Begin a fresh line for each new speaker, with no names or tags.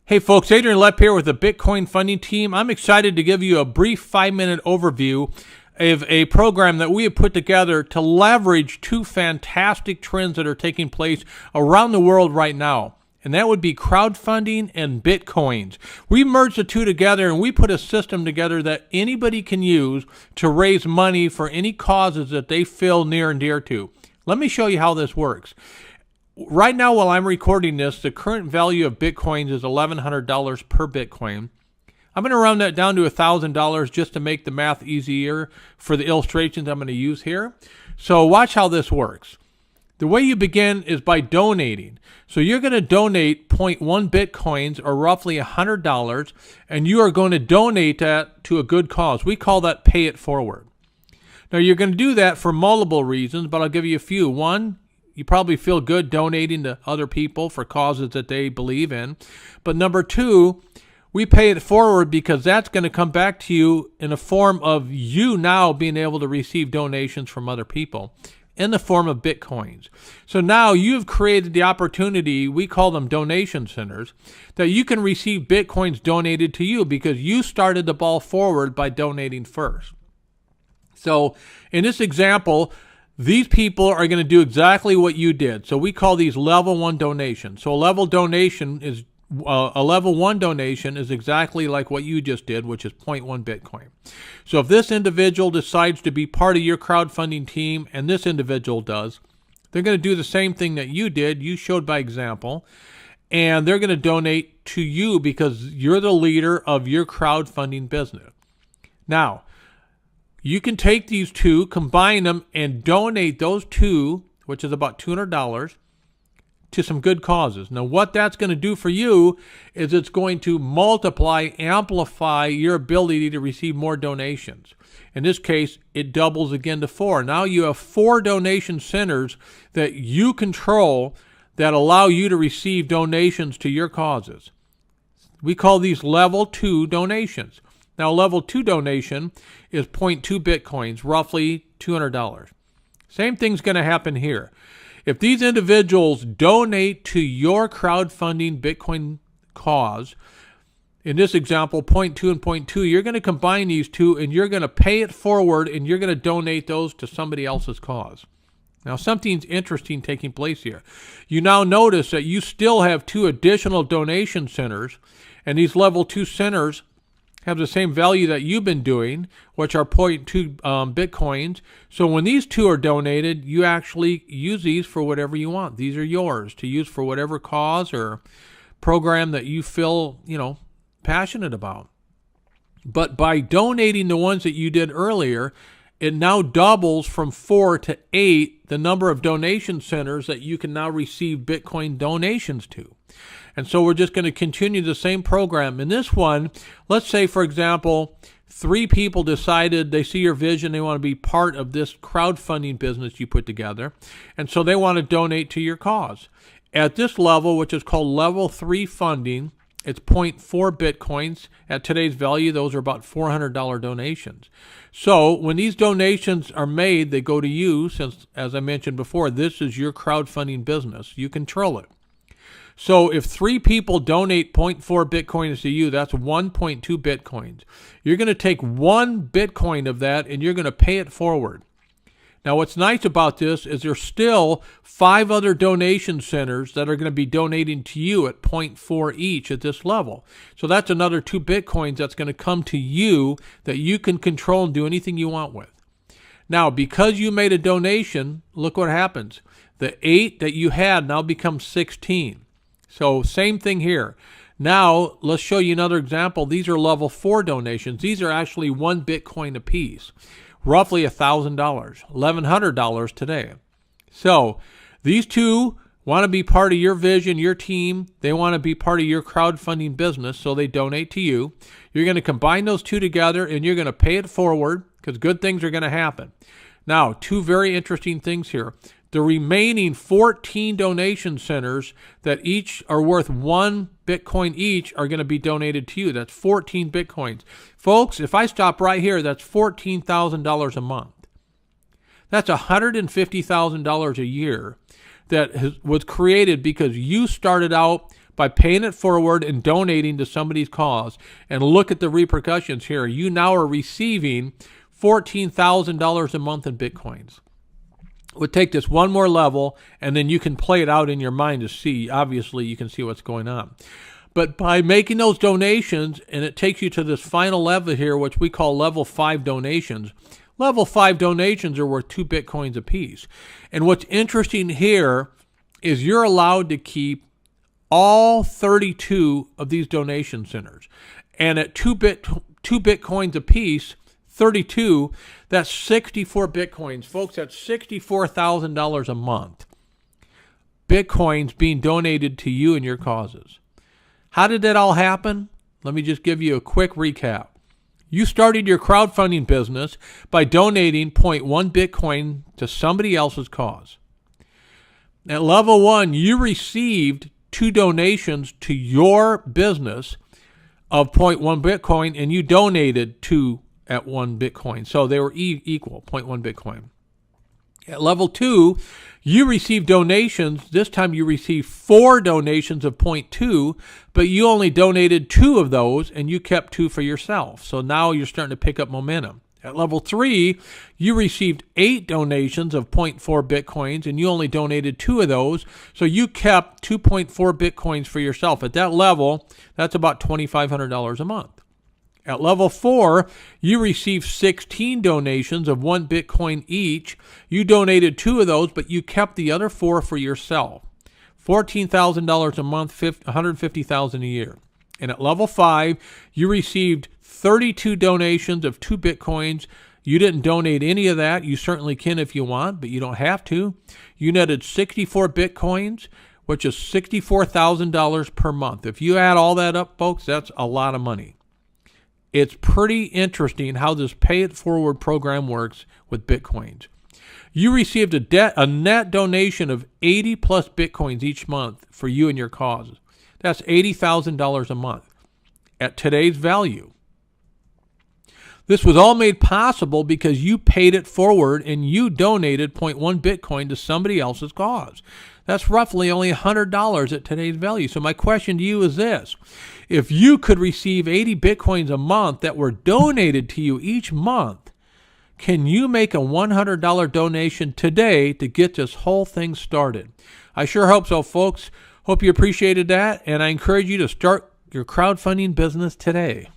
Hey folks, Adrian Lepp here with the Bitcoin funding team. I'm excited to give you a brief 5-minute overview of a program that we have put together to leverage two fantastic trends that are taking place around the world right now. And that would be crowdfunding and Bitcoins. We merged the two together and we put a system together that anybody can use to raise money for any causes that they feel near and dear to. Let me show you how this works. Right now, while I'm recording this, the current value of Bitcoins is $1,100 per Bitcoin. I'm going to round that down to $1,000 just to make the math easier for the illustrations I'm going to use here. So watch how this works. The way you begin is by donating. So you're going to donate 0.1 Bitcoins, or roughly $100, and you are going to donate that to a good cause. We call that pay it forward. Now, you're going to do that for multiple reasons, but I'll give you a few. One, you probably feel good donating to other people for causes that they believe in. But number two, we pay it forward because that's going to come back to you in a form of you now being able to receive donations from other people in the form of Bitcoins. So now you've created the opportunity, we call them donation centers, that you can receive Bitcoins donated to you because you started the ball forward by donating first. So in this example, these people are going to do exactly what you did. So we call these level 1 donations. So a level 1 donation is exactly like what you just did, which is 0.1 Bitcoin. So if this individual decides to be part of your crowdfunding team, and this individual does, they're going to do the same thing that you did. You showed by example, and they're going to donate to you because you're the leader of your crowdfunding business. Now, you can take these two, combine them, and donate those two, which is about $200, to some good causes. Now, what that's going to do for you is it's going to multiply, amplify your ability to receive more donations. In this case, it doubles again to 4. Now you have 4 donation centers that you control that allow you to receive donations to your causes. We call these level 2 donations. Now, level 2 donation is 0.2 Bitcoins, roughly $200. Same thing's going to happen here. If these individuals donate to your crowdfunding Bitcoin cause, in this example, 0.2 and 0.2, you're going to combine these two and you're going to pay it forward and you're going to donate those to somebody else's cause. Now, something's interesting taking place here. You now notice that you still have 2 additional donation centers, and these level 2 centers have the same value that you've been doing, which are 0.2 Bitcoins. So when these 2 are donated, you actually use these for whatever you want. These are yours to use for whatever cause or program that you feel, passionate about. But by donating the ones that you did earlier, it now doubles from 4 to 8 the number of donation centers that you can now receive Bitcoin donations to. And so we're just going to continue the same program. In this one, let's say, for example, 3 people decided they see your vision, they want to be part of this crowdfunding business you put together, and so they want to donate to your cause. At this level, which is called level 3 funding, it's 0.4 Bitcoins. At today's value, those are about $400 donations. So when these donations are made, they go to you, since, as I mentioned before, this is your crowdfunding business. You control it. So if 3 people donate 0.4 Bitcoins to you, that's 1.2 Bitcoins. You're going to take 1 Bitcoin of that and you're going to pay it forward. Now, what's nice about this is there's still 5 other donation centers that are going to be donating to you at 0.4 each at this level. So that's another 2 Bitcoins that's going to come to you that you can control and do anything you want with. Now, because you made a donation, look what happens. The 8 that you had now becomes 16. So same thing here. Now, let's show you another example. These are level 4 donations. These are actually 1 Bitcoin apiece, roughly $1,000, $1,100 today. So these 2 want to be part of your vision, your team. They want to be part of your crowdfunding business, so they donate to you. You're going to combine those 2 together, and you're going to pay it forward because good things are going to happen. Now, 2 very interesting things here. The remaining 14 donation centers that each are worth 1 Bitcoin each are going to be donated to you. That's 14 Bitcoins. Folks, if I stop right here, that's $14,000 a month. That's $150,000 a year that was created because you started out by paying it forward and donating to somebody's cause. And look at the repercussions here. You now are receiving $14,000 a month in Bitcoins. We'll take this one more level, and then you can play it out in your mind to see. Obviously, you can see what's going on. But by making those donations, and it takes you to this final level here, which we call level 5 donations. Level 5 donations are worth 2 Bitcoins apiece. And what's interesting here is you're allowed to keep all 32 of these donation centers. And at 2 Bitcoins apiece, 32, that's 64 Bitcoins. Folks, that's $64,000 a month. Bitcoins being donated to you and your causes. How did that all happen? Let me just give you a quick recap. You started your crowdfunding business by donating 0.1 Bitcoin to somebody else's cause. At level 1, you received 2 donations to your business of 0.1 Bitcoin, and you donated 2 at 1 Bitcoin. So they were equal, 0.1 Bitcoin. At level 2, you received donations. This time you received 4 donations of 0.2, but you only donated 2 of those, and you kept 2 for yourself. So now you're starting to pick up momentum. At level 3, you received 8 donations of 0.4 Bitcoins, and you only donated 2 of those, so you kept 2.4 Bitcoins for yourself. At that level, that's about $2,500 a month. At level 4, you received 16 donations of 1 Bitcoin each. You donated 2 of those, but you kept the other 4 for yourself. $14,000 a month, $150,000 a year. And at level 5, you received 32 donations of 2 Bitcoins. You didn't donate any of that. You certainly can if you want, but you don't have to. You netted 64 Bitcoins, which is $64,000 per month. If you add all that up, folks, that's a lot of money. It's pretty interesting how this Pay It Forward program works with Bitcoins. You received a net donation of 80 plus Bitcoins each month for you and your causes. That's $80,000 a month at today's value. This was all made possible because you paid it forward and you donated 0.1 Bitcoin to somebody else's cause. That's roughly only $100 at today's value. So my question to you is this. If you could receive 80 Bitcoins a month that were donated to you each month, can you make a $100 donation today to get this whole thing started? I sure hope so, folks. Hope you appreciated that, and I encourage you to start your crowdfunding business today.